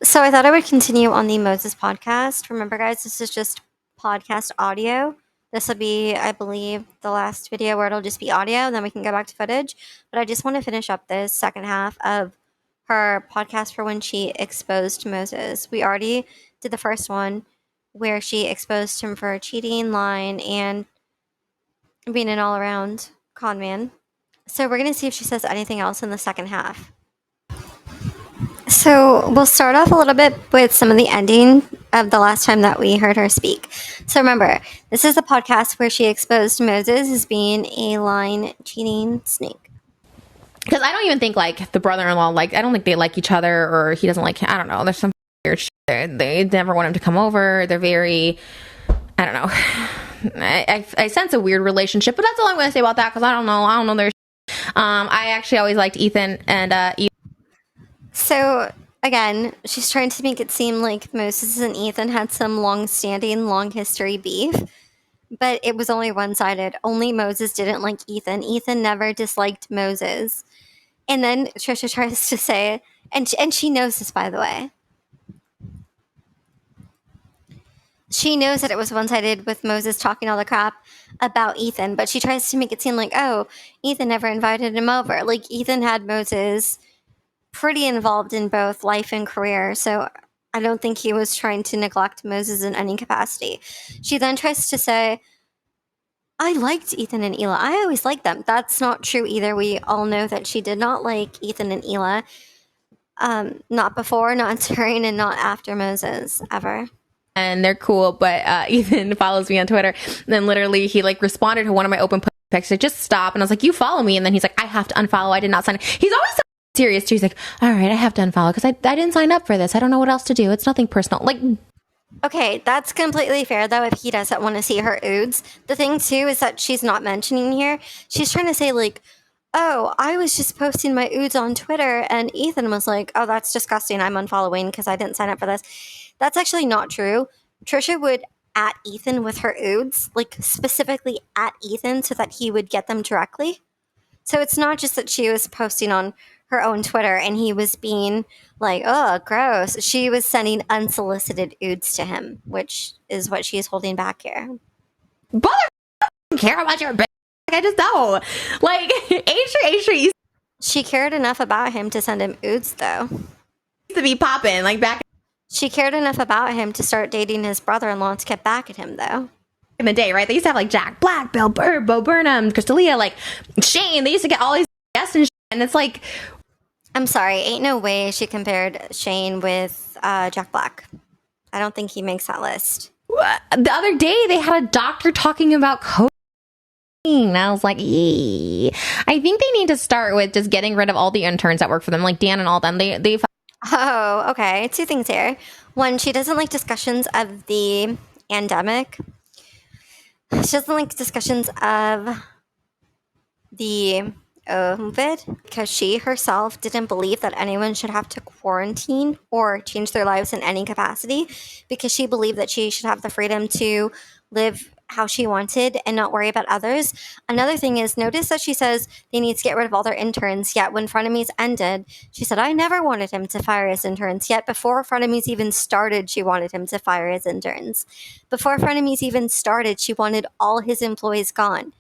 So I thought I would continue on the Moses podcast. Remember, guys, this is just podcast audio. This will be, I believe, the last video where it'll just be audio, and then we can go back to footage. But I just want to finish up this second half of her podcast for when she exposed Moses. We already did the first one where she exposed him for cheating, lying, and being an all-around con man. So we're going to see if she says anything else in the second half. So we'll start off a little bit with some of the ending of the last time that we heard her speak. So remember, this is the podcast where she exposed Moses as being a lying, cheating snake. Because I don't even think, like, the brother-in-law, like, I don't think they like each other, or he doesn't like him. I don't know. There's some weird shit. They never want him to come over. They're very, I don't know. I sense a weird relationship, but that's all I'm going to say about that, because I don't know their I actually always liked Ethan and So, again, she's trying to make it seem like Moses and Ethan had some long-standing, long-history beef, but it was only one-sided. Only Moses didn't like Ethan. Ethan never disliked Moses. And then Trisha tries to say, and she knows this, by the way. She knows that it was one-sided with Moses talking all the crap about Ethan, but she tries to make it seem like, oh, Ethan never invited him over. Like, Ethan had Moses pretty involved in both life and career, so I don't think he was trying to neglect Moses in any capacity. She then tries to say, I liked Ethan and Ela. I always liked them. That's not true either. We all know that she did not like Ethan and Ela. Not before, not during, and not after Moses, ever. and they're cool, but Ethan follows me on Twitter, and then literally he, like, responded to one of my open pics, like, just stop, and I was like, you follow me, and then he's like, I have to unfollow, I did not sign. He's always so serious too. He's like, all right, I have to unfollow because I didn't sign up for this. I don't know what else to do. It's nothing personal. Like, okay, that's completely fair, though, if he doesn't want to see her oods. The thing, too, is that she's not mentioning here. She's trying to say, like, oh, I was just posting my oods on Twitter, and Ethan was like, oh, that's disgusting. I'm unfollowing because I didn't sign up for this. That's actually not true. Trisha would at Ethan with her oods, like, specifically at Ethan so that he would get them directly. So it's not just that she was posting on her own Twitter and he was being like, oh, gross. She was sending unsolicited oods to him, which is what she's holding back here. bother care about your bitch. Like, I just don't. Like, Aisha She cared enough about him to send him oods, though. used to be popping, like, back She cared enough about him to start dating his brother-in-law to get back at him, though. in the day, right? They used to have, like, Jack Black, Bill Burr, Bo Burnham, Crystalia, like, Shane. They used to get all these guests and shit, and it's like, I'm sorry, ain't no way she compared Shane with Jack Black. I don't think he makes that list. the other day they had a doctor talking about cocaine. I was like, yee. I think they need to start with just getting rid of all the interns that work for them, like Dan and all them. They Oh, okay. Two things here. One, she doesn't like discussions of the pandemic. She doesn't like discussions of the COVID because she herself didn't believe that anyone should have to quarantine or change their lives in any capacity because she believed that she should have the freedom to live how she wanted and not worry about others. Another thing is, notice that she says they need to get rid of all their interns, yet when Frenemies ended, she said, I never wanted him to fire his interns, yet before Frenemies even started, she wanted him to fire his interns. Before Frenemies even started, she wanted all his employees gone.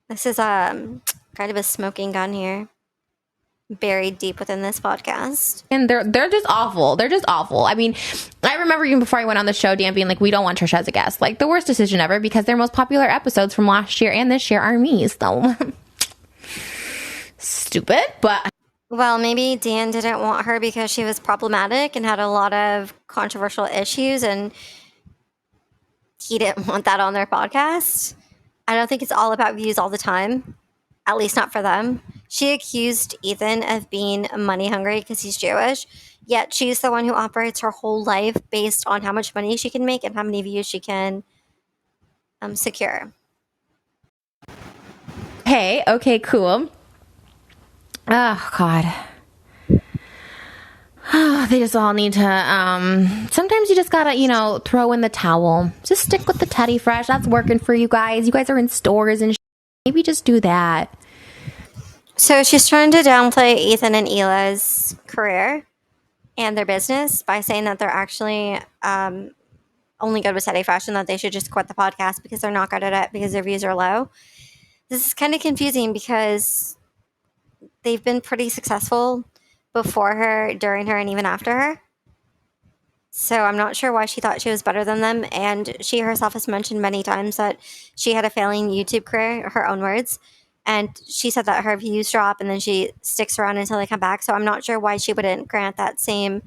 This is kind of a smoking gun here, buried deep within this podcast. and they're just awful. They're just awful. I mean, I remember even before I went on the show, Dan being like, we don't want Trisha as a guest. Like, the worst decision ever, because their most popular episodes from last year and this year are me. So stupid, but Well, maybe Dan didn't want her because she was problematic and had a lot of controversial issues, and he didn't want that on their podcast. I don't think it's all about views all the time, at least not for them. She accused Ethan of being money hungry because he's Jewish, yet she's the one who operates her whole life based on how much money she can make and how many views she can secure. hey, okay, cool. Oh God. They just all need to, sometimes you just gotta, throw in the towel. Just stick with the Teddy Fresh. That's working for you guys. You guys are in stores and maybe just do that. So she's trying to downplay Ethan and Ela's career. and their business by saying that they're actually only good with steady fashion, that they should just quit the podcast because they're not good at it because their views are low. This is kind of confusing because they've been pretty successful before her, during her, and even after her. So I'm not sure why she thought she was better than them. And she herself has mentioned many times that she had a failing YouTube career, her own words. And she said that her views drop and then she sticks around until they come back. So I'm not sure why she wouldn't grant that same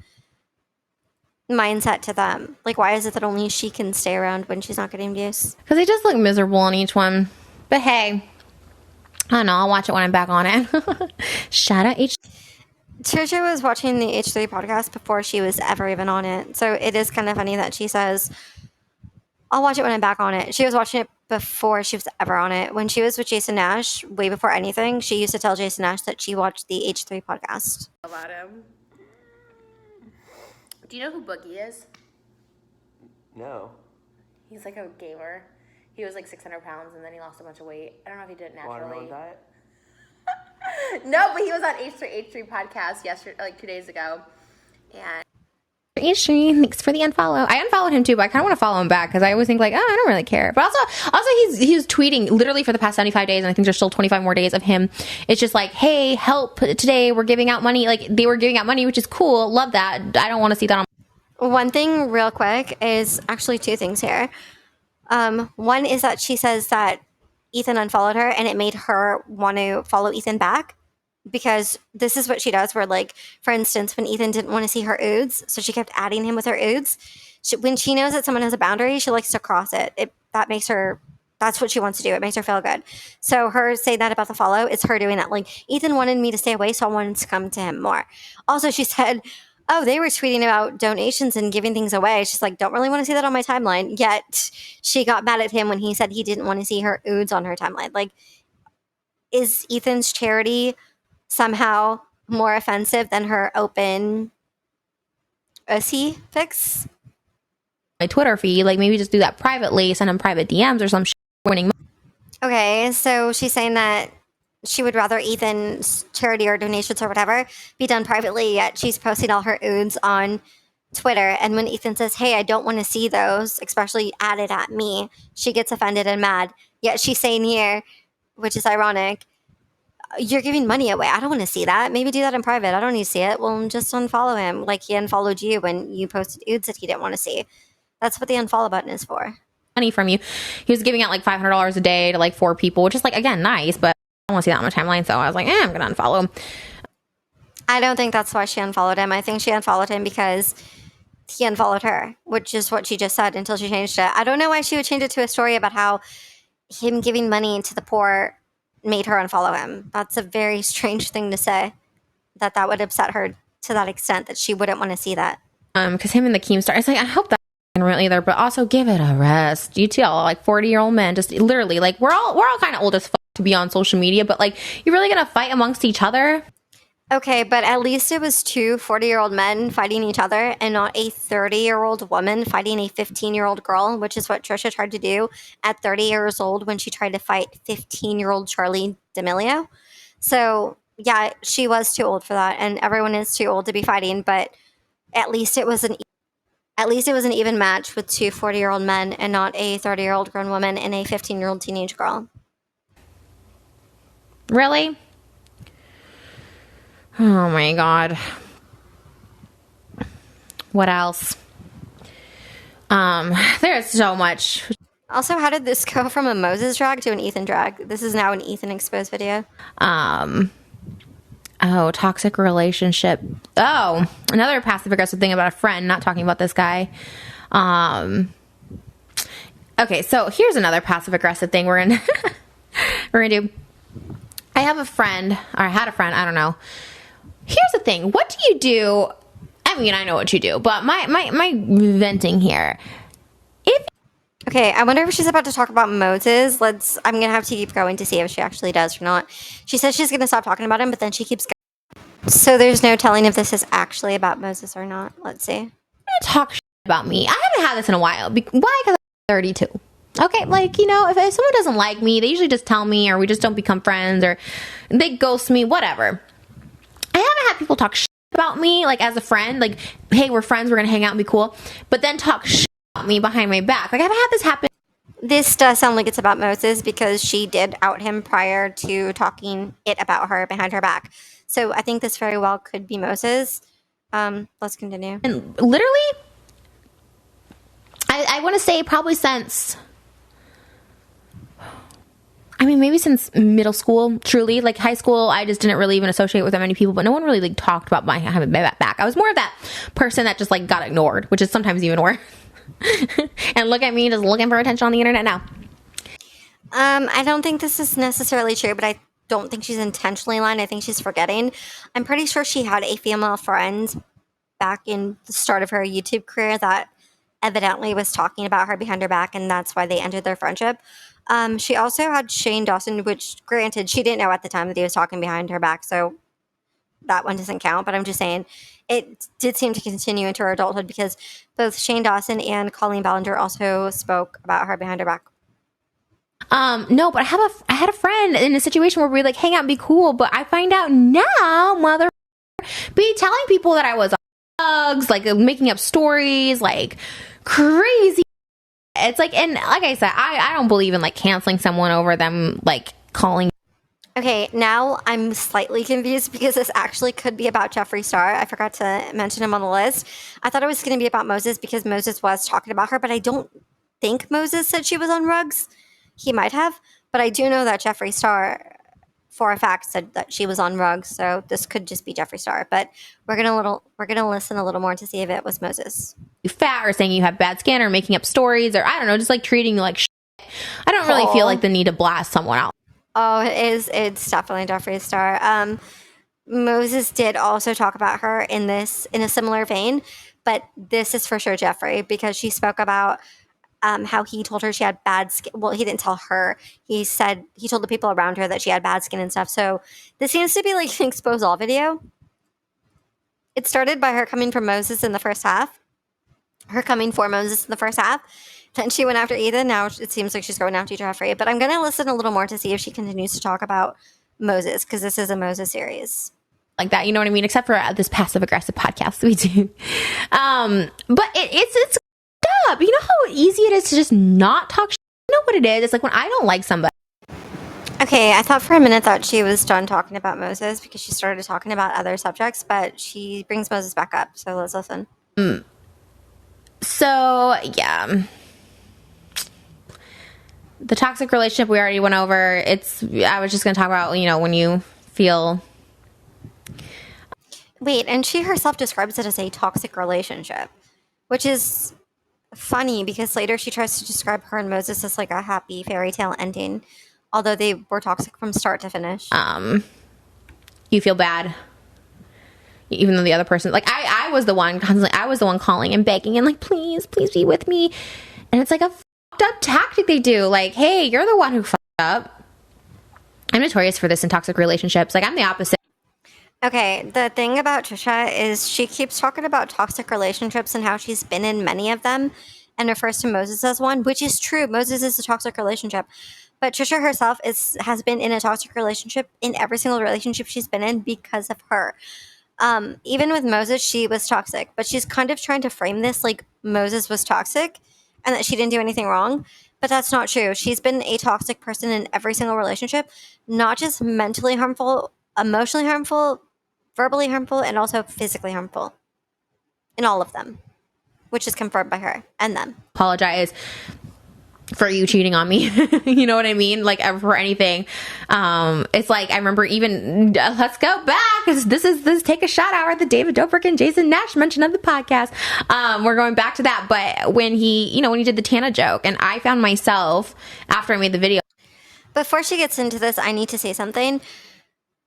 mindset to them. Like, why is it that only she can stay around when she's not getting views? Because they just look miserable in each one. But hey, I don't know. I'll watch it when I'm back on it. Shout out H. Trisha was watching the H3 podcast before she was ever even on it. So it is kind of funny that she says, I'll watch it when I'm back on it. She was watching it before she was ever on it. When she was with Jason Nash, way before anything, she used to tell Jason Nash that she watched the H3 podcast. About him. Do you know who Boogie is? No. He's like a gamer. He was like 600 pounds and then he lost a bunch of weight. I don't know if he did it naturally. Watermelon diet? No, but he was on H3 podcast yesterday, like 2 days ago. And H3, thanks for the unfollow. I unfollowed him too, but I kind of want to follow him back because I always think like, oh, I don't really care. But also he's tweeting literally for the past 75 days, and I think there's still 25 more days of him. It's just like, hey, help today. We're giving out money. Like, they were giving out money, which is cool. Love that. I don't want to see that on. One thing real quick is actually two things here. One is that she says that Ethan unfollowed her and it made her want to follow Ethan back, because this is what she does where, like, for instance, when Ethan didn't want to see her oods, so she kept adding him with her oods. When she knows that someone has a boundary, she likes to cross it. That makes her, that's what she wants to do. It makes her feel good. So her saying that about the follow, it's her doing that. Like, Ethan wanted me to stay away, so I wanted to come to him more. Also, she said, oh, they were tweeting about donations and giving things away. She's like, don't really want to see that on my timeline. Yet she got mad at him when he said he didn't want to see her oods on her timeline. Like, is Ethan's charity somehow more offensive than her open OC fix? My Twitter feed, like, maybe just do that privately, send him private DMs or some shit. Winning. Okay, so she's saying that she would rather Ethan's charity or donations or whatever be done privately, yet she's posting all her oods on Twitter. And when Ethan says, hey, I don't want to see those, especially added at me, she gets offended and mad. Yet she's saying here, which is ironic, you're giving money away. I don't want to see that. Maybe do that in private. I don't need to see it. Well, just unfollow him like he unfollowed you when you posted oods that he didn't want to see. That's what the unfollow button is for. Money from you. He was giving out like $500 a day to like 4 people, which is like, again, nice, but I don't want to see that on my timeline. So I was like, I'm going to unfollow him. I don't think that's why she unfollowed him. I think she unfollowed him because he unfollowed her, which is what she just said until she changed it. I don't know why she would change it to a story about how him giving money to the poor made her unfollow him. That's a very strange thing to say, that would upset her to that extent that she wouldn't want to see that. Because him and the Keemstar, it's like, I hope that real either, but also give it a rest. You tell like 40-year-old men, just literally, like, we're all kind of old as fuck to be on social media, but like, you're really gonna fight amongst each other? Okay, but at least it was 2 40-year-old men fighting each other and not a 30-year-old woman fighting a 15-year-old girl, which is what Trisha tried to do at 30 years old when she tried to fight 15-year-old Charlie D'Amelio. So yeah, she was too old for that, and everyone is too old to be fighting, but at least it was an even match with 2 40-year-old men and not a 30-year-old grown woman and a 15-year-old teenage girl. Really? Oh my God. What else? There's so much. Also, how did this go from a Moses drag to an Ethan drag? This is now an Ethan exposed video. Oh, toxic relationship. Oh, another passive aggressive thing about a friend, not talking about this guy. Okay, so here's another passive aggressive thing we're gonna do. I have a friend, or I had a friend, I don't know. Here's the thing. What do you do? I mean, I know what you do, but my venting here. Okay, I wonder if she's about to talk about Moses. I'm going to have to keep going to see if she actually does or not. She says she's going to stop talking about him, but then she keeps going. So there's no telling if this is actually about Moses or not. Let's see. You're gonna talk shit about me. I haven't had this in a while. Why? Because I'm 32. Okay, like, you know, if someone doesn't like me, they usually just tell me, or we just don't become friends, or they ghost me, whatever. I haven't had people talk shit about me, like as a friend, like, hey, we're friends, we're gonna hang out and be cool, but then talk shit about me behind my back. Like I've had this happen. This does sound like it's about Moses because she did out him prior to talking it about her behind her back. So I think this very well could be Moses. Let's continue. And literally, I want to say probably since, I mean, maybe since middle school, truly. Like high school, I just didn't really even associate with that many people, but no one really like talked about my having my back. I was more of that person that just like got ignored, which is sometimes even worse. And look at me just looking for attention on the internet now. I don't think this is necessarily true, but I don't think she's intentionally lying. I think she's forgetting. I'm pretty sure she had a female friend back in the start of her YouTube career that evidently was talking about her behind her back, and that's why they ended their friendship. She also had Shane Dawson, which granted she didn't know at the time that he was talking behind her back, so that one doesn't count. But I'm just saying it did seem to continue into her adulthood because both Shane Dawson and Colleen Ballinger also spoke about her behind her back. No, but I had a friend in a situation where we like hang out and be cool, but I find out now, mother, be telling people that I was on drugs, like making up stories, like crazy. It's like, and like I said, I don't believe in like canceling someone over them like calling. Okay, now I'm slightly confused because this actually could be about Jeffree Star. I forgot to mention him on the list. I thought it was going to be about Moses because Moses was talking about her, but I don't think Moses said she was on rugs. He might have, but I do know that Jeffree Star, for a fact, said that she was on rugs. So this could just be Jeffree Star. But we're gonna listen a little more to see if it was Moses. Fat or saying you have bad skin or making up stories or I don't know, just like treating you like shit. I don't really feel like the need to blast someone out. Oh, it is. It's definitely Jeffree Star. Moses did also talk about her in a similar vein, but this is for sure Jeffree because she spoke about how he told her she had bad skin. Well, he didn't tell her. He said he told the people around her that she had bad skin and stuff. So this seems to be like an expose all video. It started by her coming from Moses in the first half. Her coming for Moses in the first half. Then she went after Ethan. Now it seems like she's going after Jeffree. But I'm going to listen a little more to see if she continues to talk about Moses because this is a Moses series. Like that, you know what I mean? Except for this passive aggressive podcast we do. But it's up. You know how easy it is to just not talk shit? You know what it is? It's like when I don't like somebody. Okay, I thought for a minute that she was done talking about Moses because she started talking about other subjects, but she brings Moses back up. So let's listen. So, yeah. The toxic relationship we already went over. I was just going to talk about, you know, when you feel... Wait, and she herself describes it as a toxic relationship, which is funny because later she tries to describe her and Moses as like a happy fairy tale ending, although they were toxic from start to finish. You feel bad. Even though the other person, like I was the one constantly, I was the one calling and begging and like, please be with me. And it's like a fucked up tactic they do. Like, hey, you're the one who fucked up. I'm notorious for this in toxic relationships. Like I'm the opposite. Okay, the thing about Trisha is she keeps talking about toxic relationships and how she's been in many of them and refers to Moses as one, which is true. Moses is a toxic relationship. But Trisha herself has been in a toxic relationship in every single relationship she's been in because of her. Even with Moses, she was toxic, but she's kind of trying to frame this like Moses was toxic and that she didn't do anything wrong. But that's not true. She's been a toxic person in every single relationship, not just mentally harmful, emotionally harmful, verbally harmful, and also physically harmful in all of them, which is confirmed by her and them. Apologize for you cheating on me. You know what I mean? Like for anything. It's like, I remember even, let's go back. This is Take a Shot Hour, the David Dobrik and Jason Nash mention of the podcast. We're going back to that. But when he did the Tana joke, and I found myself after I made the video. Before she gets into this, I need to say something.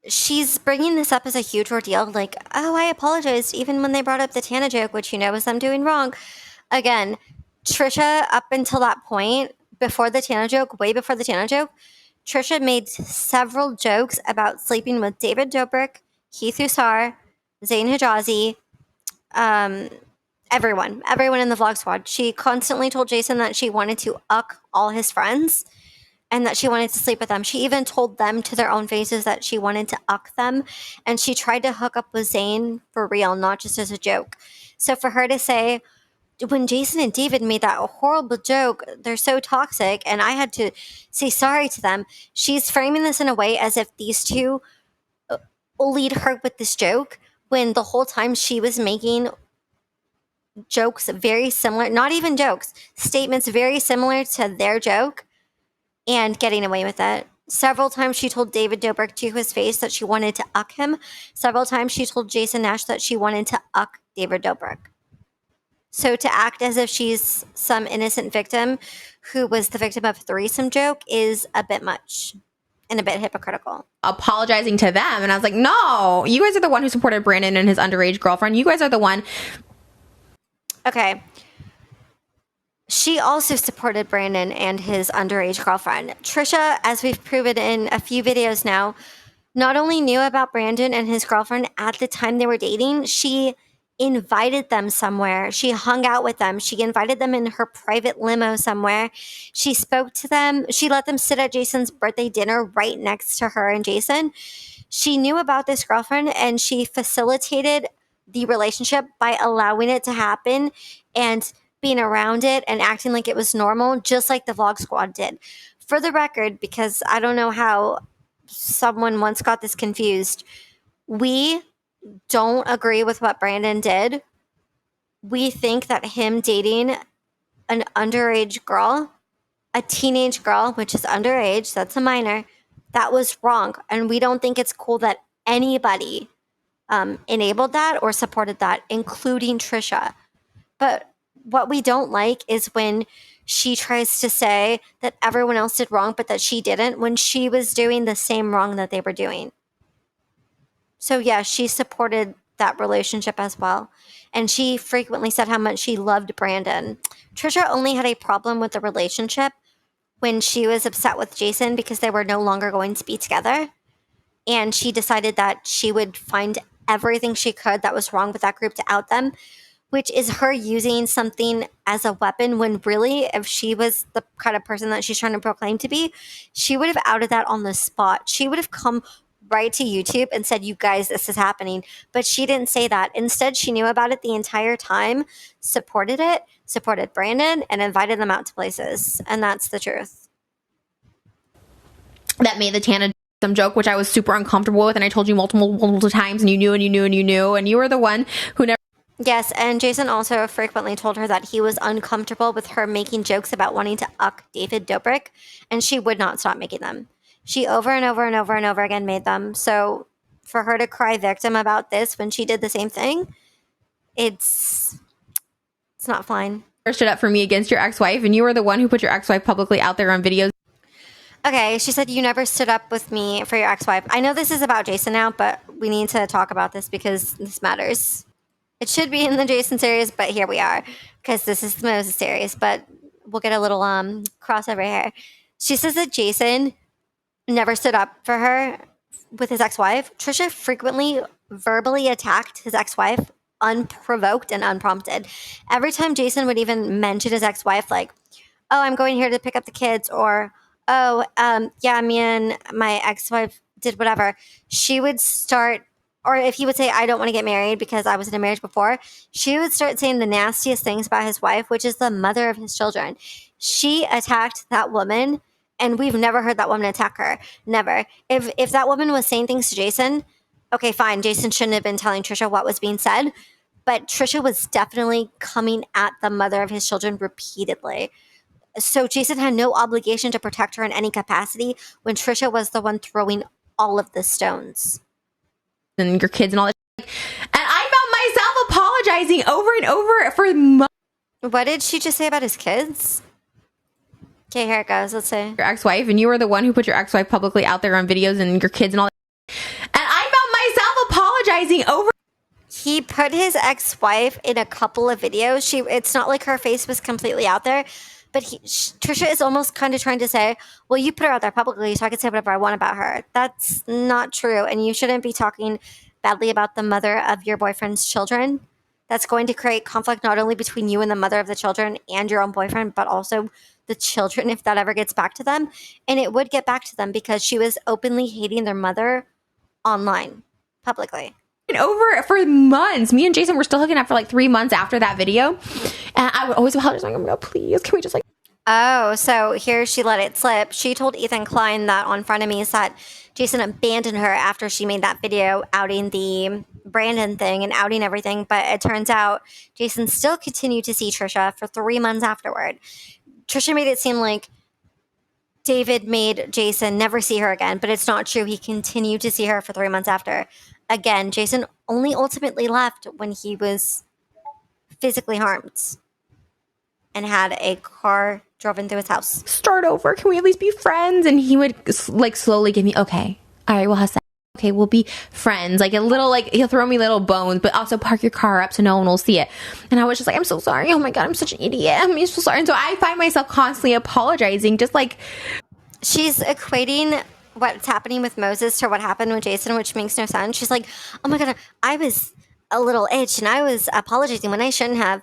She's bringing this up as a huge ordeal. Like, oh, I apologized even when they brought up the Tana joke, which was them doing wrong. Again, Trisha, up until that point, before the Tana joke, way before the Tana joke, Trisha made several jokes about sleeping with David Dobrik, Keith Hussar, Zayn Hijazi, everyone in the vlog squad. She constantly told Jason that she wanted to uck all his friends. and that she wanted to sleep with them. She even told them to their own faces that she wanted to uck them, and she tried to hook up with Zayn for real, not just as a joke. So for her to say, when Jason and David made that horrible joke, they're so toxic, and I had to say sorry to them, she's framing this in a way as if these two bullied her with this joke, when the whole time she was making jokes very similar, not even jokes, statements very similar to their joke, and getting away with it. Several times she told David Dobrik to his face that she wanted to uck him. Several times she told Jason Nash that she wanted to uck David Dobrik. So to act as if she's some innocent victim who was the victim of a threesome joke is a bit much and a bit hypocritical. Apologizing to them, and I was like, no, you guys are the one who supported Brandon and his underage girlfriend. You guys are the one. Okay. She also supported Brandon and his underage girlfriend. Trisha, as we've proven in a few videos now, not only knew about Brandon and his girlfriend at the time they were dating, she invited them somewhere. She hung out with them. She invited them in her private limo somewhere. She spoke to them. She let them sit at Jason's birthday dinner right next to her and Jason. She knew about this girlfriend, and she facilitated the relationship by allowing it to happen and being around it and acting like it was normal, just like the Vlog Squad did. For the record, because I don't know how someone once got this confused, we don't agree with what Brandon did. We think that him dating an underage girl, a teenage girl, which is underage, that's a minor, that was wrong. And we don't think it's cool that anybody enabled that or supported that, including Trisha. But what we don't like is when she tries to say that everyone else did wrong, but that she didn't, when she was doing the same wrong that they were doing. So yeah, she supported that relationship as well. And she frequently said how much she loved Brandon. Trisha only had a problem with the relationship when she was upset with Jason because they were no longer going to be together. And she decided that she would find everything she could that was wrong with that group to out them, which is her using something as a weapon, when really, if she was the kind of person that she's trying to proclaim to be, she would have outed that on the spot. She would have come right to YouTube and said, you guys, this is happening. But she didn't say that. Instead, she knew about it the entire time, supported it, supported Brandon, and invited them out to places. And that's the truth. That made the Tana some joke, which I was super uncomfortable with, and I told you multiple times, and you knew, and you were the one who never. Yes, and Jason also frequently told her that he was uncomfortable with her making jokes about wanting to uck David Dobrik, and she would not stop making them. She over and over and over and over again made them. So for her to cry victim about this when she did the same thing, it's not fine. Stood up for me against your ex-wife, and you were the one who put your ex-wife publicly out there on videos. Okay, she said you never stood up with me for your ex-wife. I know this is about Jason now, but we need to talk about this because this matters. It should be in the Jason series, but here we are because this is the Moses series, but we'll get a little crossover here. She says that Jason never stood up for her with his ex-wife. Trisha frequently verbally attacked his ex-wife unprovoked and unprompted. Every time Jason would even mention his ex-wife, like, oh, I'm going here to pick up the kids, or, oh, yeah, me and my ex-wife did whatever, she would start, or if he would say, I don't want to get married because I was in a marriage before, she would start saying the nastiest things about his wife, which is the mother of his children. She attacked that woman, and we've never heard that woman attack her. Never. If that woman was saying things to Jason, okay, fine, Jason shouldn't have been telling Trisha what was being said, but Trisha was definitely coming at the mother of his children repeatedly. So Jason had no obligation to protect her in any capacity when Trisha was the one throwing all of the stones. And your kids and all that. And I found myself apologizing over and over for months. What did she just say about his kids? Okay, here it goes. Let's see. Your ex-wife, and you were the one who put your ex-wife publicly out there on videos and your kids and all that. And I found myself apologizing over. He put his ex-wife in a couple of videos. It's not like her face was completely out there, but Trisha is almost kind of trying to say, well, you put her out there publicly so I can say whatever I want about her. That's not true, and you shouldn't be talking badly about the mother of your boyfriend's children. That's going to create conflict not only between you and the mother of the children and your own boyfriend, but also the children if that ever gets back to them. And it would get back to them because she was openly hating their mother online, publicly. Over for months. Me and Jason were still hooking up for like 3 months after that video. And I would always apologize, like, oh my God, please, can we just like... Oh, so here she let it slip. She told Ethan Klein that on Frenemies that Jason abandoned her after she made that video outing the Brandon thing and outing everything. But it turns out Jason still continued to see Trisha for 3 months afterward. Trisha made it seem like David made Jason never see her again, but it's not true. He continued to see her for 3 months after. Again, Jason only ultimately left when he was physically harmed and had a car driven through his house. Start over. Can we at least be friends? And he would like slowly give me, okay, all right, we'll have sex. Okay, we'll be friends. Like a little, like he'll throw me little bones, but also park your car up so no one will see it. And I was just like, I'm so sorry. Oh my God, I'm such an idiot. I'm so sorry. And so I find myself constantly apologizing, just like... She's equating what's happening with Moses to what happened with Jason, which makes no sense. She's like, oh my God, I was a little itch and I was apologizing when I shouldn't have.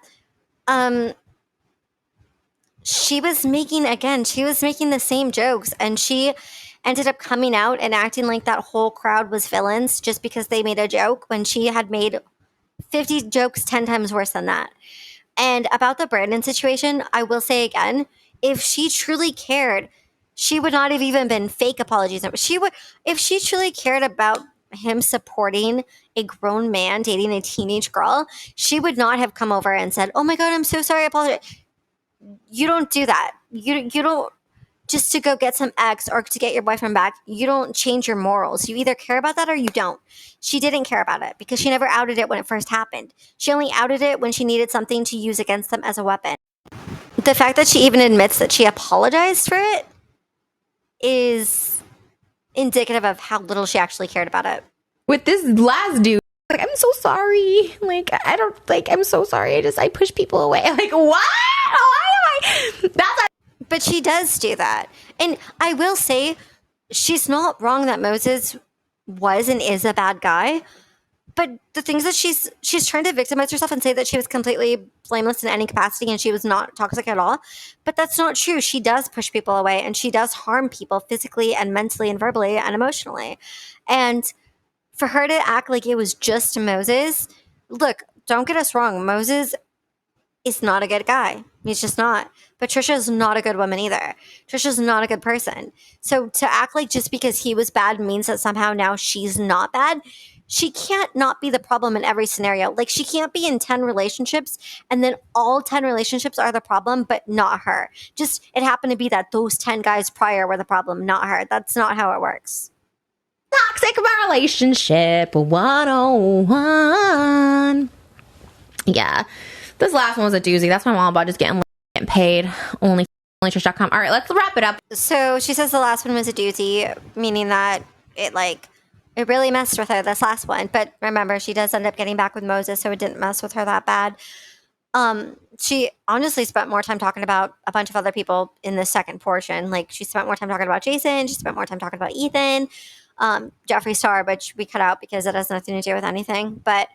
She was making the same jokes, and she ended up coming out and acting like that whole crowd was villains just because they made a joke when she had made 50 jokes 10 times worse than that. And about the Brandon situation, I will say again, if she truly cared, she would not have even been fake apologies. If she truly cared about him supporting a grown man dating a teenage girl, she would not have come over and said, oh my God, I'm so sorry, I apologize. You don't do that. You don't, just to go get some ex or to get your boyfriend back, you don't change your morals. You either care about that or you don't. She didn't care about it because she never outed it when it first happened. She only outed it when she needed something to use against them as a weapon. The fact that she even admits that she apologized for it is indicative of how little she actually cared about it. With this last dude, like, I'm so sorry. Like, I don't, like, I'm so sorry. I push people away. Like, what? Why am I? But she does do that. And I will say, she's not wrong that Moses was and is a bad guy. But the things that she's trying to victimize herself and say that she was completely blameless in any capacity and she was not toxic at all. But that's not true. She does push people away and she does harm people physically and mentally and verbally and emotionally. And for her to act like it was just Moses, look, don't get us wrong. Moses is not a good guy. He's just not. But Trisha's not a good woman either. Trisha's not a good person. So to act like just because he was bad means that somehow now she's not bad, she can't not be the problem in every scenario. Like, she can't be in 10 relationships and then all 10 relationships are the problem, but not her. Just, it happened to be that those 10 guys prior were the problem, not her. That's not how it works. Toxic relationship 101. Yeah. This last one was a doozy. That's my mom about just getting paid. Onlytrish.com. All right, let's wrap it up. So she says the last one was a doozy, meaning that it really messed with her, this last one. But remember, she does end up getting back with Moses, so it didn't mess with her that bad. She honestly spent more time talking about a bunch of other people in the second portion. Like, she spent more time talking about Jason. She spent more time talking about Ethan. Jeffree Star, which we cut out because it has nothing to do with anything. But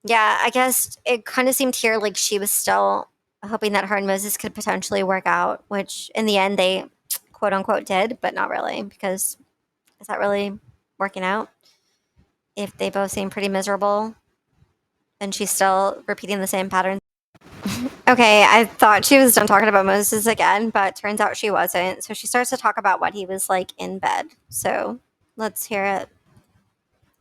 yeah, I guess it kind of seemed here like she was still hoping that her and Moses could potentially work out, which in the end they quote unquote did, but not really, because is that really working out? If they both seem pretty miserable and she's still repeating the same pattern. Okay, I thought she was done talking about Moses again, but turns out she wasn't. So she starts to talk about what he was like in bed. So let's hear it.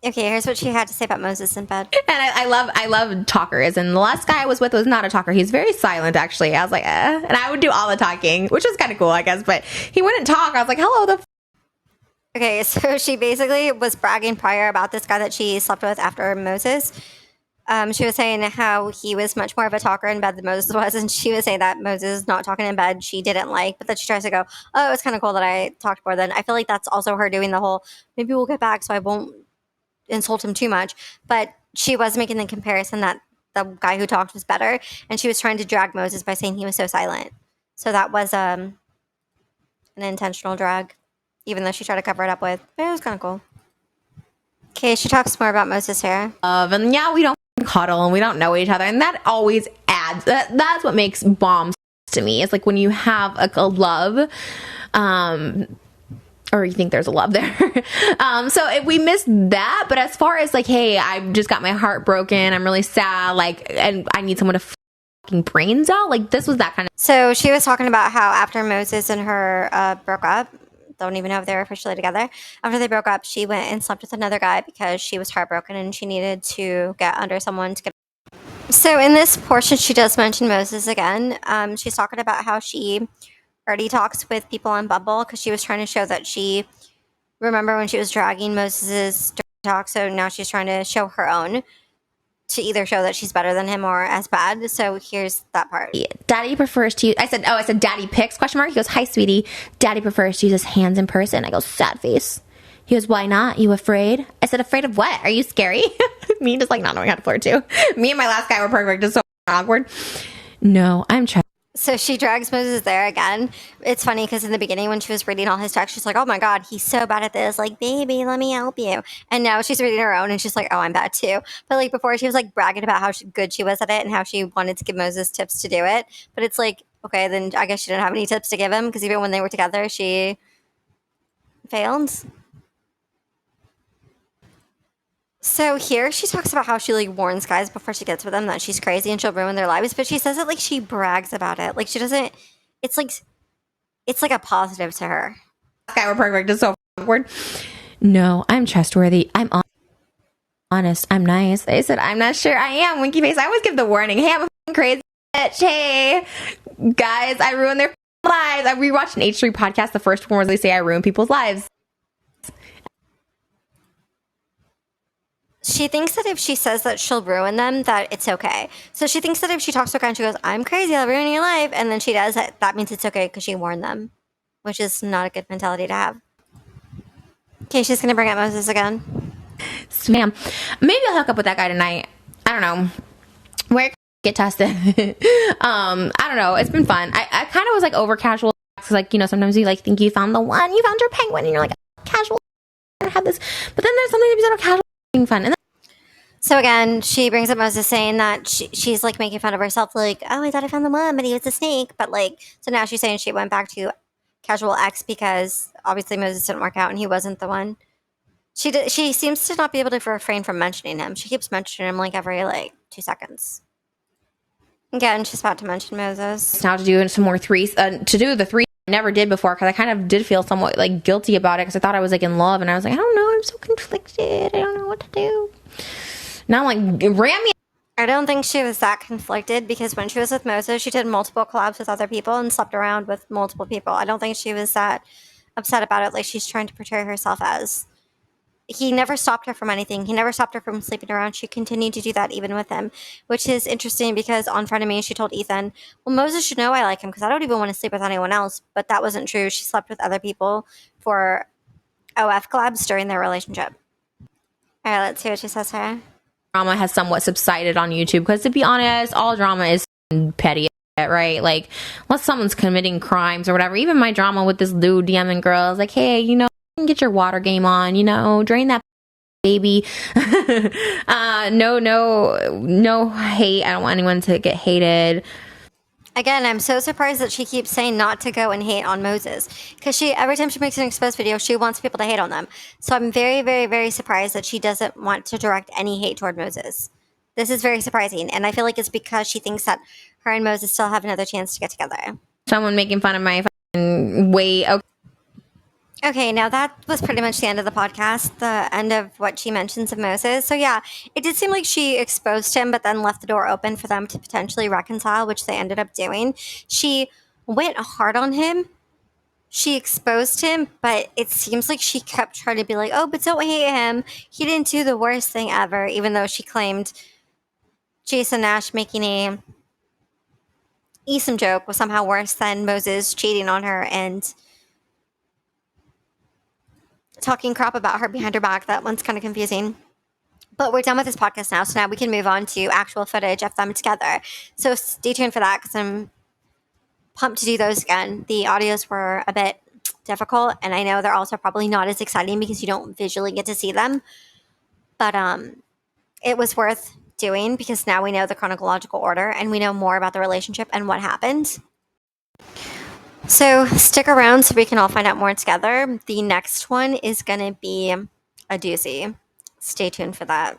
Okay, here's what she had to say about Moses in bed. And I love talkers. And the last guy I was with was not a talker. He's very silent, actually. I was like, eh. And I would do all the talking, which was kind of cool, I guess. But he wouldn't talk. I was like, hello, Okay, so she basically was bragging prior about this guy that she slept with after Moses. She was saying how he was much more of a talker in bed than Moses was. And she was saying that Moses not talking in bed she didn't like. But then she tries to go, oh, it was kind of cool that I talked more then. I feel like that's also her doing the whole, maybe we'll get back so I won't insult him too much. But she was making the comparison that the guy who talked was better, and she was trying to drag Moses by saying he was so silent. So that was an intentional drag, even though she tried to cover it up with, but it was kind of cool. Okay, she talks more about Moses here. and yeah, we don't cuddle and we don't know each other, and that always adds, that's what makes bombs to me. It's like when you have a love, or you think there's a love there. So we missed that. But as far as like, hey, I just got my heart broken, I'm really sad, like, and I need someone to fucking brains out, like, this was that kind of. So she was talking about how after Moses and her broke up, don't even know if they were officially together. After they broke up, she went and slept with another guy because she was heartbroken and she needed to get under someone to get. So in this portion, she does mention Moses again. She's talking about how she already talks with people on Bumble because she was trying to show that she, remember when she was dragging Moses's dirty talk, so now she's trying to show her own to either show that she's better than him or as bad. So here's that part. Daddy prefers to use, I said daddy pics, question mark. He goes, hi sweetie, daddy prefers to use his hands in person. I go, sad face. He goes, why not? You afraid? I said, afraid of what? Are you scary? Me just like not knowing how to flirt too. Me and my last guy were perfect. It's so awkward. No, I'm trying. So she drags Moses there again. It's funny because in the beginning when she was reading all his texts, she's like, oh my God, he's so bad at this. Like, baby, let me help you. And now she's reading her own and she's like, oh, I'm bad too. But like before she was like bragging about how good she was at it and how she wanted to give Moses tips to do it. But it's like, okay, then I guess she didn't have any tips to give him because even when they were together, she failed. So here she talks about how she like warns guys before she gets with them that she's crazy and she'll ruin their lives, but she says it like she brags about it. Like she doesn't, it's like a positive to her. Guy were perfect. It's so awkward. No, I'm trustworthy. I'm honest. I'm nice. I said, I'm not sure I am. Winky face. I always give the warning. Hey, I'm a crazy bitch. Hey, guys, I ruin their lives. I rewatched an H3 podcast. The first one was they say I ruin people's lives. She thinks that if she says that she'll ruin them, that it's okay. So she thinks that if she talks to a guy and she goes, I'm crazy, I'll ruin your life, and then she does it, that means it's okay because she warned them, which is not a good mentality to have. Okay, she's going to bring up Moses again. Ma'am, maybe I'll hook up with that guy tonight. I don't know. Where get tested? I don't know. It's been fun. I kind of was like over casual because like, you know, sometimes you like think you found the one, you found your penguin, and you're like, casual, I have this. But then there's something to be said about casual being fun. And so again, she brings up Moses saying that she's like making fun of herself, like, oh, I thought I found the one, but he was a snake. But like, so now she's saying she went back to casual X because obviously Moses didn't work out and he wasn't the one. She seems to not be able to refrain from mentioning him. She keeps mentioning him like every like 2 seconds. Again, she's about to mention Moses. Now to do some more threes, to do the three I never did before because I kind of did feel somewhat like guilty about it because I thought I was like in love and I was like, I don't know, I'm so conflicted. I don't know what to do. Now I'm like, ram me. I don't think she was that conflicted because when she was with Moses, she did multiple collabs with other people and slept around with multiple people. I don't think she was that upset about it like she's trying to portray herself as. He never stopped her from anything. He never stopped her from sleeping around. She continued to do that even with him, which is interesting because on Front of Me, she told Ethan, well, Moses should know I like him because I don't even want to sleep with anyone else. But that wasn't true. She slept with other people for OF collabs during their relationship. All right, let's see what she says here. Drama has somewhat subsided on YouTube because to be honest, all drama is petty, right? Like, unless someone's committing crimes or whatever. Even my drama with this dude DMing girls, like, hey, you know, get your water game on, you know, drain that baby. No hate. I don't want anyone to get hated. Again, I'm so surprised that she keeps saying not to go and hate on Moses because every time she makes an exposed video, she wants people to hate on them. So I'm very, very, very surprised that she doesn't want to direct any hate toward Moses. This is very surprising, and I feel like it's because she thinks that her and Moses still have another chance to get together. Someone making fun of my weight. Okay, now that was pretty much the end of the podcast, the end of what she mentions of Moses. So yeah, it did seem like she exposed him, but then left the door open for them to potentially reconcile, which they ended up doing. She went hard on him. She exposed him, but it seems like she kept trying to be like, oh, but don't hate him. He didn't do the worst thing ever, even though she claimed Jason Nash making a Eason joke was somehow worse than Moses cheating on her and talking crap about her behind her back. That one's kind of confusing. But we're done with this podcast now, so now we can move on to actual footage of them together. So stay tuned for that because I'm pumped to do those again. The audios were a bit difficult, and I know they're also probably not as exciting because you don't visually get to see them. But it was worth doing because now we know the chronological order and we know more about the relationship and what happened. So stick around so we can all find out more together. The next one is going to be a doozy. Stay tuned for that.